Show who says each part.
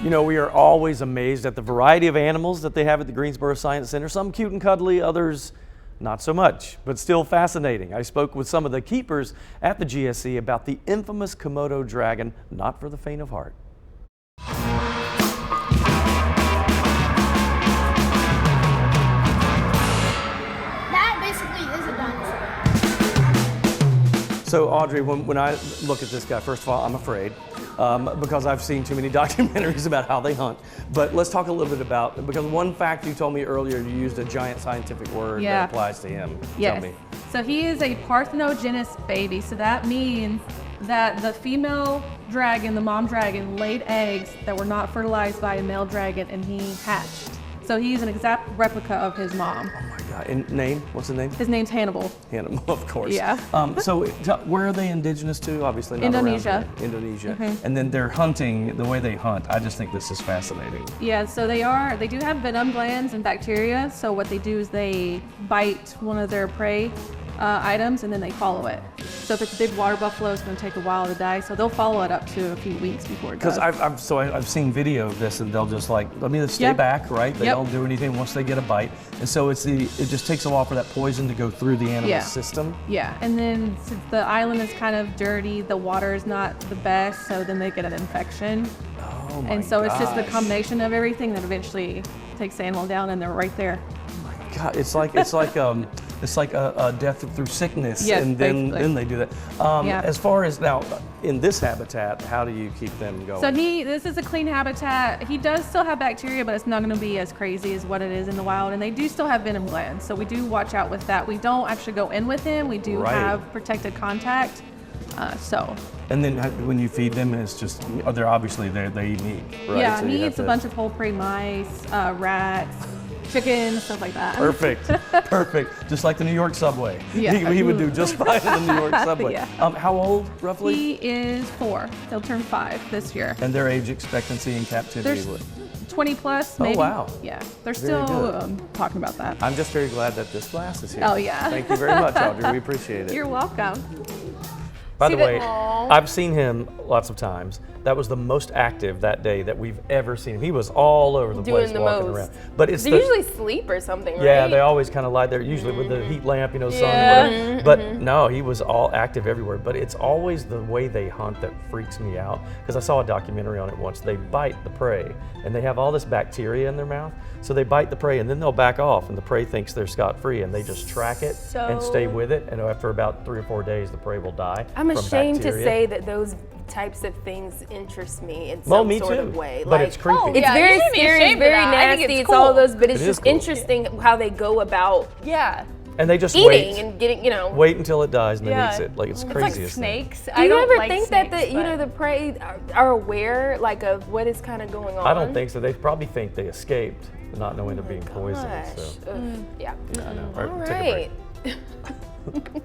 Speaker 1: You know, we are always amazed at the variety of animals that they have at the Greensboro Science Center. Some cute and cuddly, others not so much, but still fascinating. I spoke with some of the keepers at the GSC about the infamous Komodo dragon, not for the faint of heart.
Speaker 2: That basically is a dinosaur.
Speaker 1: So Audrey, when I look at this guy, first of all, I'm afraid. Because I've seen too many documentaries about how they hunt. But let's talk a little bit about, because one fact you told me earlier, you used a giant scientific word that applies to him.
Speaker 3: Yes.
Speaker 1: Tell me.
Speaker 3: So he is a parthenogenous baby. So that means that the female dragon, the mom dragon, laid eggs that were not fertilized by a male dragon, and he hatched. So he's an exact replica of his mom.
Speaker 1: Oh my God. And name? What's the name?
Speaker 3: His name's Hannibal.
Speaker 1: Hannibal, of course.
Speaker 3: Yeah.
Speaker 1: So where are they indigenous to? Obviously not
Speaker 3: Indonesia.
Speaker 1: Around Indonesia.
Speaker 3: Mm-hmm.
Speaker 1: And then they're hunting, the way they hunt, I just think this is fascinating.
Speaker 3: Yeah, so they do have venom glands and bacteria. So what they do is they bite one of their prey items and then they follow it. So if it's a big water buffalo, it's going to take a while to die. So they'll follow it up to a few weeks before it does.
Speaker 1: Because I've seen video of this, and they'll just like, let me stay back, right? They don't do anything once they get a bite, and so it just takes a while for that poison to go through the animal's system.
Speaker 3: Yeah, and then since the island is kind of dirty, the water is not the best, so then they get an infection.
Speaker 1: Oh my
Speaker 3: And so it's just the
Speaker 1: gosh.
Speaker 3: combination of everything that eventually takes the animal down, and they're right there.
Speaker 1: God, it's like a death through sickness,
Speaker 3: Yes,
Speaker 1: and then they do that.
Speaker 3: Yeah.
Speaker 1: As far as now in this habitat, how do you keep them going?
Speaker 3: So this is a clean habitat. He does still have bacteria, but it's not going to be as crazy as what it is in the wild. And they do still have venom glands, so we do watch out with that. We don't actually go in with him. We do have protected contact.
Speaker 1: And then when you feed them, it's just they're obviously they eat meat, right?
Speaker 3: Yeah,
Speaker 1: So
Speaker 3: he eats a bunch of poultry, mice, rats, chickens, stuff like that.
Speaker 1: Perfect, perfect. Just like the New York subway.
Speaker 3: Yeah.
Speaker 1: He would do just fine in the New York subway.
Speaker 3: Yeah.
Speaker 1: How old, roughly?
Speaker 3: He is 4. He'll turn 5 this year.
Speaker 1: And their age expectancy in captivity?
Speaker 3: There's 20 plus, maybe.
Speaker 1: Oh, wow.
Speaker 3: Yeah, they're
Speaker 1: Very
Speaker 3: still talking about that.
Speaker 1: I'm just very glad that this glass is here.
Speaker 3: Oh, yeah.
Speaker 1: Thank you very much, Audrey. We appreciate it.
Speaker 3: You're welcome.
Speaker 1: By the way, I've seen him lots of times. That was the most active that day that we've ever seen him. He was all over the place walking around. But it's
Speaker 4: they usually sleep or something, right?
Speaker 1: Yeah, they always kind of lie there, usually with the heat lamp, sun, whatever. But no, he was all active everywhere. But it's always the way they hunt that freaks me out. Because I saw a documentary on it once. They bite the prey, and they have all this bacteria in their mouth. So they bite the prey, and then they'll back off, and the prey thinks they're scot-free, and they just track it and stay with it. And after about 3 or 4 days, the prey will die.
Speaker 4: I'm ashamed
Speaker 1: bacteria.
Speaker 4: to say that those types of things interest me in some sort of way.
Speaker 1: But it's creepy.
Speaker 4: It's very scary, it's very nasty, it's all those, but it's just
Speaker 1: cool.
Speaker 4: Interesting how they go about
Speaker 1: and they just
Speaker 4: eating
Speaker 1: wait
Speaker 4: and getting,
Speaker 1: wait until it dies and then eats it. Like it's crazy.
Speaker 5: It's like snakes.
Speaker 4: Do you ever think that the prey are aware of what is kind of going on?
Speaker 1: I don't think so. They probably think they escaped, not knowing they're being poisoned. So.
Speaker 4: Yeah.
Speaker 1: I know.
Speaker 4: All
Speaker 1: Take a break.
Speaker 4: right.